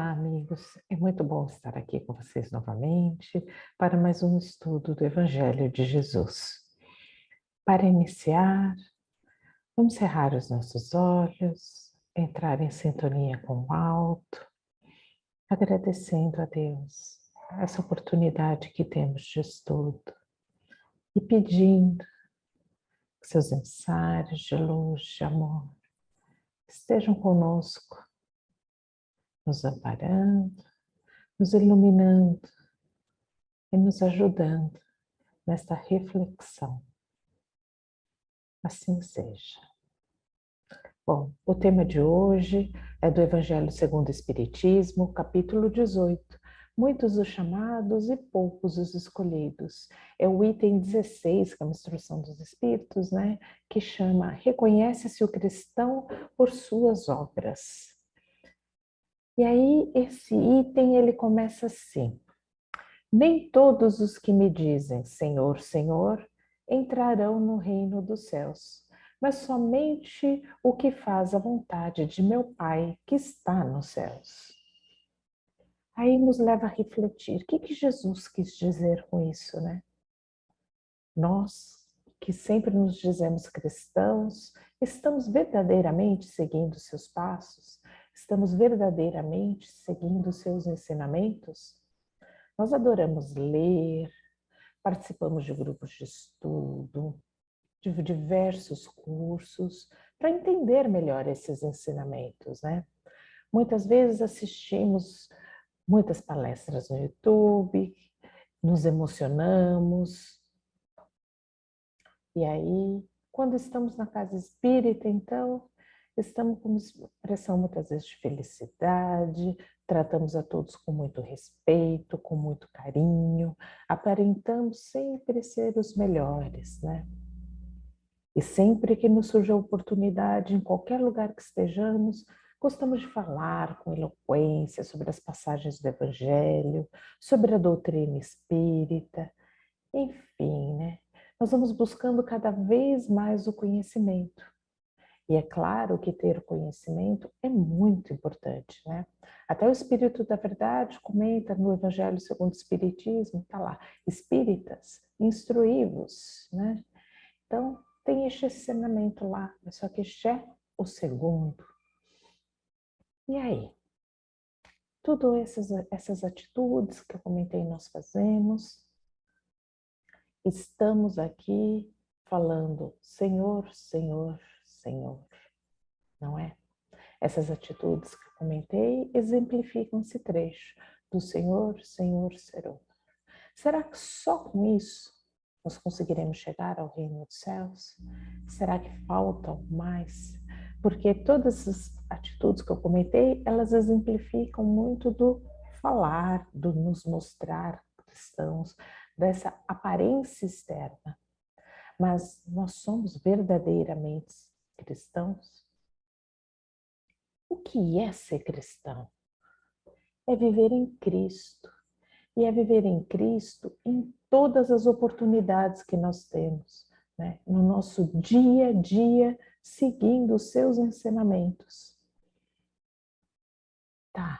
Olá, amigos. É muito bom estar aqui com vocês novamente para mais um estudo do Evangelho de Jesus. Para iniciar, vamos cerrar os nossos olhos, entrar em sintonia com o alto, agradecendo a Deus essa oportunidade que temos de estudo e pedindo que seus emissários de luz, de amor, estejam conosco, nos amparando, nos iluminando e nos ajudando nesta reflexão. Assim seja. Bom, o tema de hoje é do Evangelho segundo o Espiritismo, capítulo 18. Muitos os chamados e poucos os escolhidos. É o item 16, que é a instrução dos Espíritos, né? Que chama Reconhece-se o cristão por suas obras. E aí, esse item, ele começa assim. Nem todos os que me dizem Senhor, Senhor, entrarão no reino dos céus, mas somente o que faz a vontade de meu Pai que está nos céus. Aí nos leva a refletir, o que Jesus quis dizer com isso, né? Nós, que sempre nos dizemos cristãos, estamos verdadeiramente seguindo seus passos? Estamos verdadeiramente seguindo seus ensinamentos? Nós adoramos ler, participamos de grupos de estudo, de diversos cursos, para entender melhor esses ensinamentos, né? Muitas vezes assistimos muitas palestras no YouTube, nos emocionamos, e aí, quando estamos na casa espírita, então, estamos com expressão muitas vezes de felicidade, tratamos a todos com muito respeito, com muito carinho, aparentando sempre ser os melhores, né? E sempre que nos surge a oportunidade, em qualquer lugar que estejamos, gostamos de falar com eloquência sobre as passagens do Evangelho, sobre a doutrina espírita, enfim, né? Nós vamos buscando cada vez mais o conhecimento. E é claro que ter o conhecimento é muito importante, né? Até o Espírito da Verdade comenta no Evangelho segundo o Espiritismo, está lá, espíritas, instruí-vos, né? Então, tem este ensinamento lá, só que este é o segundo. E aí? Todas essas atitudes que eu comentei nós fazemos, estamos aqui falando Senhor, Senhor, Senhor, não é? Essas atitudes que eu comentei exemplificam esse trecho do Senhor, Senhor, Senhor. Será que só com isso nós conseguiremos chegar ao reino dos céus? Será que faltam mais? Porque todas as atitudes que eu comentei, elas exemplificam muito do falar, do nos mostrar cristãos, dessa aparência externa. Mas nós somos verdadeiramente cristãos? O que é ser cristão? É viver em Cristo. E é viver em Cristo em todas as oportunidades que nós temos, né? No nosso dia a dia, seguindo os seus ensinamentos. Tá,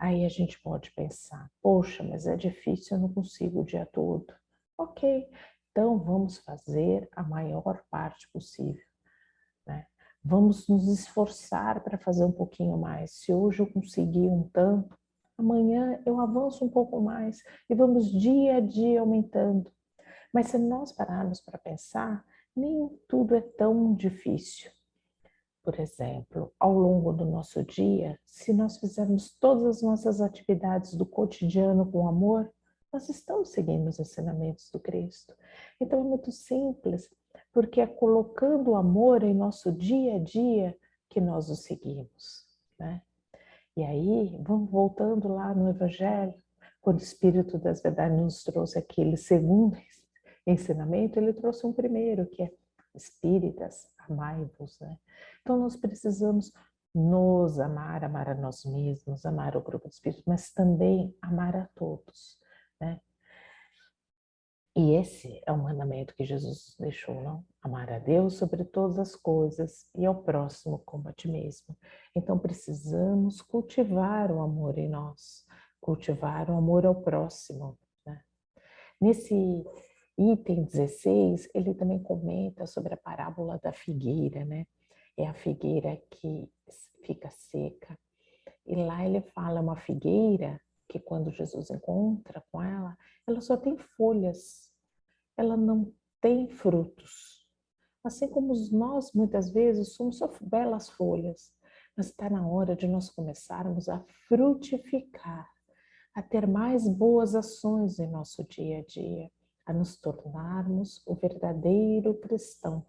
aí a gente pode pensar, poxa, mas é difícil, eu não consigo o dia todo. Ok, então vamos fazer a maior parte possível, né? Vamos nos esforçar para fazer um pouquinho mais. Se hoje eu conseguir um tanto, amanhã eu avanço um pouco mais e vamos dia a dia aumentando. Mas se nós pararmos para pensar, nem tudo é tão difícil. Por exemplo, ao longo do nosso dia, se nós fizermos todas as nossas atividades do cotidiano com amor, nós estamos seguindo os ensinamentos do Cristo. Então é muito simples, porque é colocando o amor em nosso dia a dia que nós o seguimos, né? E aí, vamos voltando lá no Evangelho, quando o Espírito das Verdades nos trouxe aquele segundo ensinamento, ele trouxe um primeiro, que é espíritas, amai-vos, né? Então nós precisamos nos amar, amar a nós mesmos, amar o grupo de espíritos, mas também amar a todos, né? E esse é o mandamento que Jesus deixou, não? Amar a Deus sobre todas as coisas e ao próximo como a ti mesmo. Então precisamos cultivar o amor em nós, cultivar o amor ao próximo, né? Nesse item 16, ele também comenta sobre a parábola da figueira, né? É a figueira que fica seca. E lá ele fala uma figueira que quando Jesus encontra com ela só tem folhas, ela não tem frutos. Assim como nós, muitas vezes, somos só belas folhas, mas está na hora de nós começarmos a frutificar, a ter mais boas ações em nosso dia a dia, a nos tornarmos o verdadeiro cristão.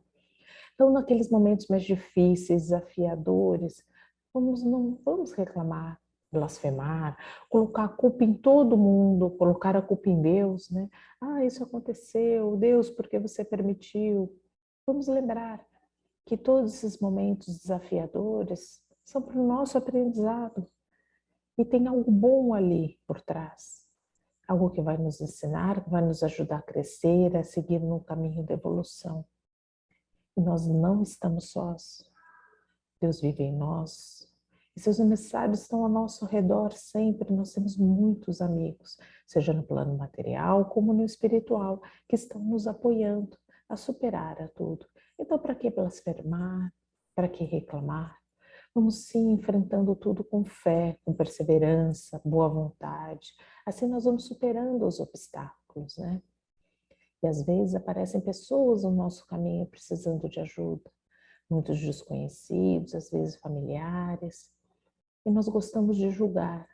Então, naqueles momentos mais difíceis, desafiadores, não vamos reclamar, blasfemar, colocar a culpa em todo mundo, colocar a culpa em Deus, né? Ah, isso aconteceu, Deus, porque você permitiu? Vamos lembrar que todos esses momentos desafiadores são para o nosso aprendizado e tem algo bom ali por trás. Algo que vai nos ensinar, que vai nos ajudar a crescer, a seguir no caminho da evolução. E nós não estamos sós. Deus vive em nós. E seus emissários estão ao nosso redor sempre. Nós temos muitos amigos, seja no plano material como no espiritual, que estão nos apoiando a superar a tudo. Então, para que blasfemar? Para que reclamar? Vamos sim enfrentando tudo com fé, com perseverança, boa vontade. Assim nós vamos superando os obstáculos, né? E às vezes aparecem pessoas no nosso caminho precisando de ajuda, muitos desconhecidos, às vezes familiares, e nós gostamos de julgar,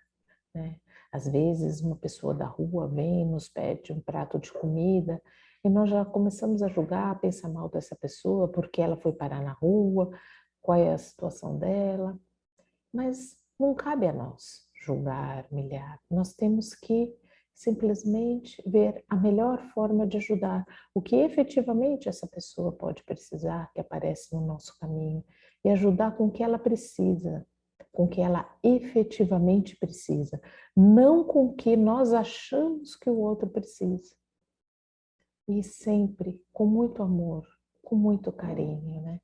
né? Às vezes uma pessoa da rua vem e nos pede um prato de comida e nós já começamos a julgar, a pensar mal dessa pessoa porque ela foi parar na rua, qual é a situação dela, mas não cabe a nós julgar, humilhar. Nós temos que simplesmente ver a melhor forma de ajudar, o que efetivamente essa pessoa pode precisar, que aparece no nosso caminho, e ajudar com o que ela precisa, com o que ela efetivamente precisa, não com o que nós achamos que o outro precisa. E sempre com muito amor, com muito carinho, né?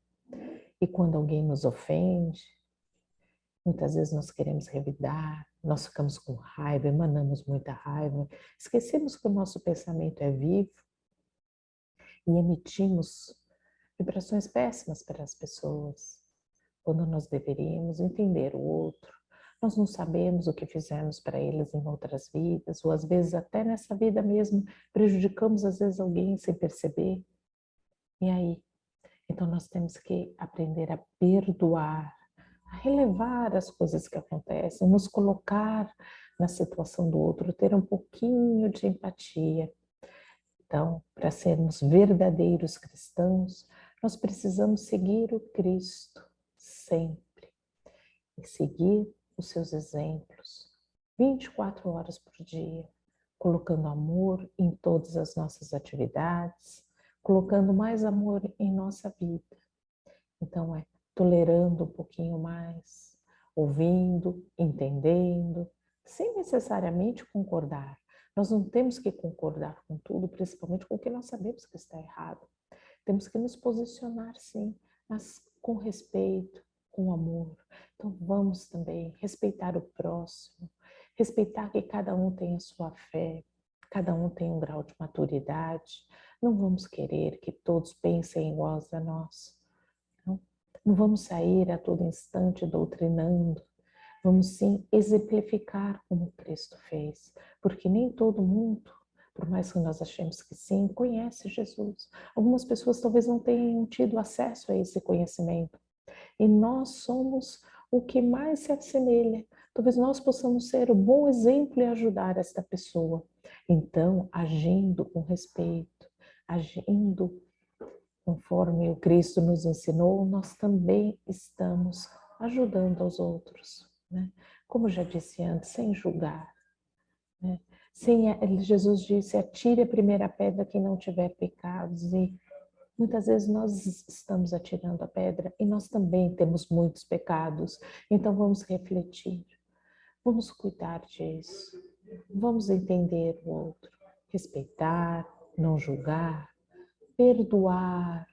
E quando alguém nos ofende, muitas vezes nós queremos revidar, nós ficamos com raiva, emanamos muita raiva, esquecemos que o nosso pensamento é vivo e emitimos vibrações péssimas para as pessoas, quando nós deveríamos entender o outro. Nós não sabemos o que fizemos para eles em outras vidas, ou às vezes até nessa vida mesmo, prejudicamos às vezes alguém sem perceber. E aí? Então nós temos que aprender a perdoar, a relevar as coisas que acontecem, nos colocar na situação do outro, ter um pouquinho de empatia. Então, para sermos verdadeiros cristãos, nós precisamos seguir o Cristo sempre e seguir os seus exemplos 24 horas por dia, colocando amor em todas as nossas atividades, colocando mais amor em nossa vida. Então, tolerando um pouquinho mais, ouvindo, entendendo, sem necessariamente concordar. Nós não temos que concordar com tudo, principalmente com o que nós sabemos que está errado. Temos que nos posicionar, sim, mas com respeito, com amor. Então, vamos também respeitar o próximo, respeitar que cada um tem a sua fé, cada um tem um grau de maturidade. Não vamos querer que todos pensem iguais a nós. Não vamos sair a todo instante doutrinando, vamos sim exemplificar como Cristo fez, porque nem todo mundo, por mais que nós achemos que sim, conhece Jesus. Algumas pessoas talvez não tenham tido acesso a esse conhecimento, e nós somos o que mais se assemelha. Talvez nós possamos ser o bom exemplo e ajudar esta pessoa. Então, agindo com respeito, agindo conforme o Cristo nos ensinou, nós também estamos ajudando aos outros, né? Como já disse antes, sem julgar, né? Jesus disse, atire a primeira pedra quem não tiver pecados, e muitas vezes nós estamos atirando a pedra e nós também temos muitos pecados, então vamos refletir, vamos cuidar disso, vamos entender o outro, respeitar, não julgar, perdoar,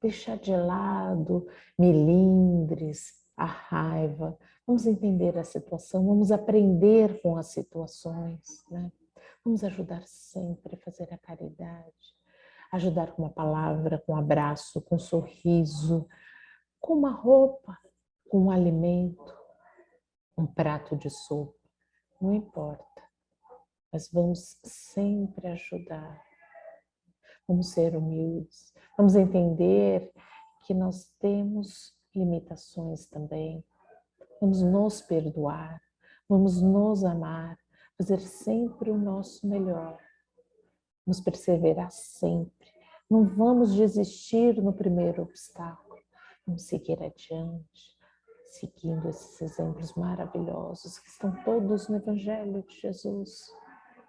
deixar de lado melindres, a raiva. Vamos entender a situação, vamos aprender com as situações, né? Vamos ajudar sempre a fazer a caridade, ajudar com uma palavra, com um abraço, com um sorriso, com uma roupa, com um alimento, um prato de sopa, não importa, mas vamos sempre ajudar. Vamos ser humildes, vamos entender que nós temos limitações também. Vamos nos perdoar, vamos nos amar, fazer sempre o nosso melhor. Vamos perseverar sempre. Não vamos desistir no primeiro obstáculo. Vamos seguir adiante, seguindo esses exemplos maravilhosos que estão todos no Evangelho de Jesus.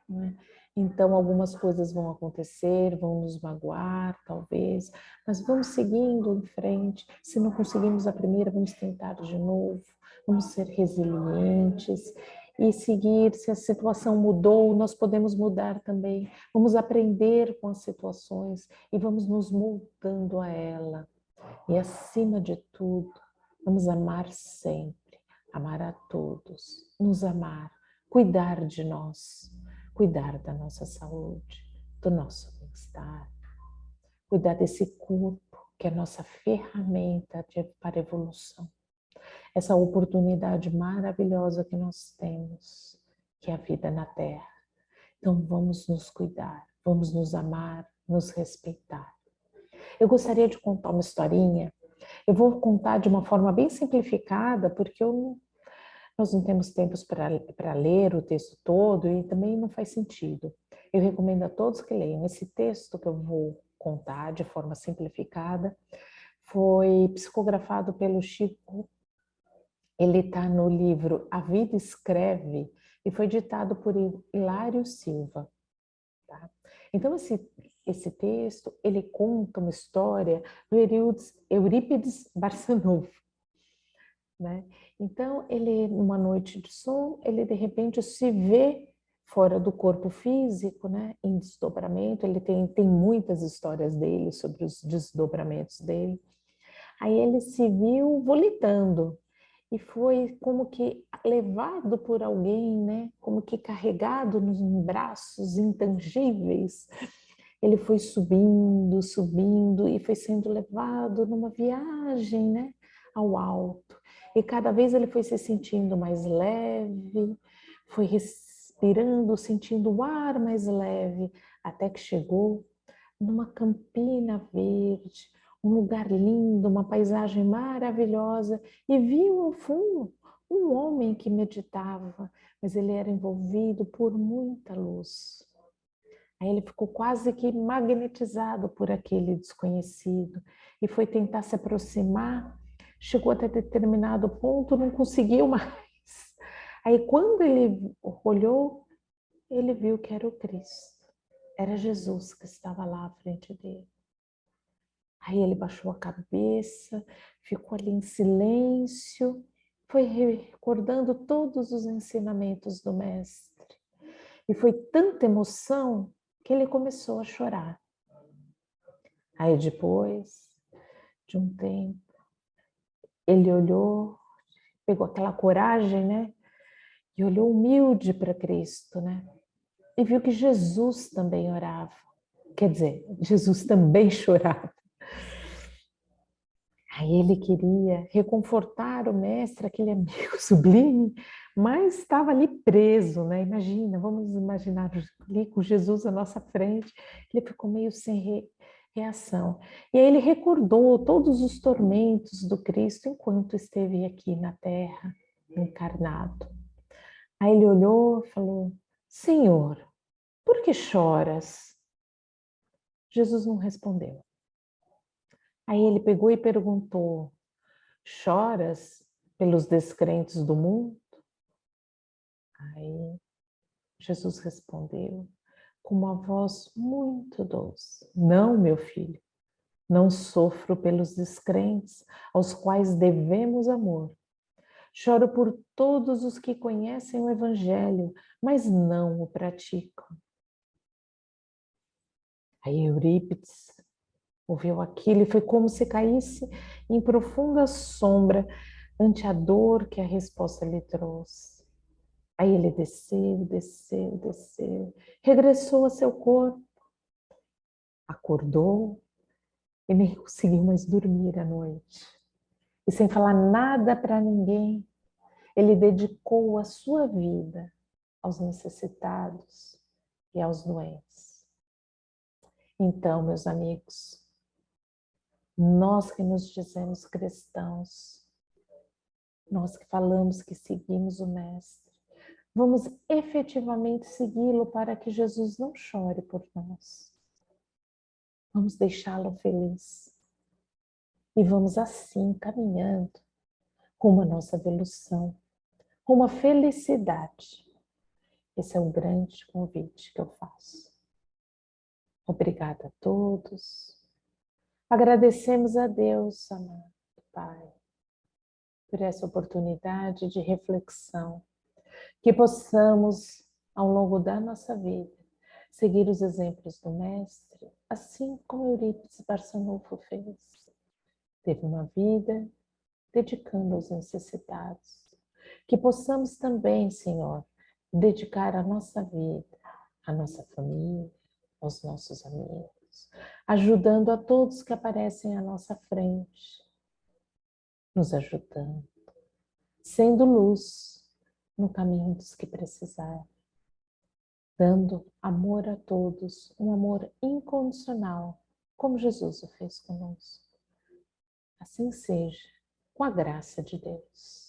Né? Então, algumas coisas vão acontecer, vão nos magoar, talvez, mas vamos seguindo em frente. Se não conseguimos a primeira, vamos tentar de novo, vamos ser resilientes e seguir. Se a situação mudou, nós podemos mudar também. Vamos aprender com as situações e vamos nos moldando a ela. E, acima de tudo, vamos amar sempre, amar a todos, nos amar, cuidar de nós. Cuidar da nossa saúde, do nosso bem-estar, cuidar desse corpo que é a nossa ferramenta para a evolução. Essa oportunidade maravilhosa que nós temos, que é a vida na Terra. Então vamos nos cuidar, vamos nos amar, nos respeitar. Eu gostaria de contar uma historinha. Eu vou contar de uma forma bem simplificada, porque nós não temos tempos para ler o texto todo e também não faz sentido. Eu recomendo a todos que leiam. Esse texto que eu vou contar de forma simplificada foi psicografado pelo Chico. Ele está no livro A Vida Escreve e foi ditado por Hilário Silva. Tá? Então, esse texto, ele conta uma história do Eurípides Barçanufo. Né? Então, ele, numa noite de sono, ele de repente se vê fora do corpo físico, né? Em desdobramento. Ele tem muitas histórias dele sobre os desdobramentos dele. Aí ele se viu volitando e foi como que levado por alguém, né? Como que carregado nos braços intangíveis. Ele foi subindo, subindo e foi sendo levado numa viagem, né? Ao alto. E cada vez ele foi se sentindo mais leve, foi respirando, sentindo o ar mais leve, até que chegou numa campina verde, um lugar lindo, uma paisagem maravilhosa, e viu ao fundo um homem que meditava, mas ele era envolvido por muita luz. Aí ele ficou quase que magnetizado por aquele desconhecido e foi tentar se aproximar, chegou até determinado ponto, não conseguiu mais. Aí quando ele olhou, ele viu que era o Cristo, era Jesus que estava lá à frente dele. Aí ele baixou a cabeça, ficou ali em silêncio, foi recordando todos os ensinamentos do Mestre. E foi tanta emoção que ele começou a chorar. Aí depois de um tempo, ele olhou, pegou aquela coragem, né? E olhou humilde para Cristo, né? E viu que Jesus também orava. Quer dizer, Jesus também chorava. Aí ele queria reconfortar o mestre, aquele amigo sublime, mas estava ali preso, né? Imagina, vamos imaginar ali com Jesus à nossa frente, ele ficou meio sem reação. E aí ele recordou todos os tormentos do Cristo enquanto esteve aqui na Terra, encarnado. Aí ele olhou e falou: Senhor, por que choras? Jesus não respondeu. Aí ele pegou e perguntou: choras pelos descrentes do mundo? Aí Jesus respondeu com uma voz muito doce: não, meu filho, não sofro pelos descrentes, aos quais devemos amor. Choro por todos os que conhecem o Evangelho, mas não o praticam. Aí Eurípides ouviu aquilo e foi como se caísse em profunda sombra ante a dor que a resposta lhe trouxe. Aí ele desceu, desceu, desceu, regressou a seu corpo, acordou e nem conseguiu mais dormir à noite. E sem falar nada para ninguém, ele dedicou a sua vida aos necessitados e aos doentes. Então, meus amigos, nós que nos dizemos cristãos, nós que falamos que seguimos o Mestre, vamos efetivamente segui-lo para que Jesus não chore por nós. Vamos deixá-lo feliz. E vamos assim caminhando rumo à nossa evolução, rumo à felicidade. Esse é o grande convite que eu faço. Obrigada a todos. Agradecemos a Deus, amado Pai, por essa oportunidade de reflexão, que possamos, ao longo da nossa vida, seguir os exemplos do Mestre, assim como Eurípides Barçanufo fez. Teve uma vida dedicando aos necessitados. Que possamos também, Senhor, dedicar a nossa vida, a nossa família, aos nossos amigos, ajudando a todos que aparecem à nossa frente, nos ajudando, sendo luz no caminho dos que precisarem, dando amor a todos, um amor incondicional, como Jesus o fez conosco. Assim seja, com a graça de Deus.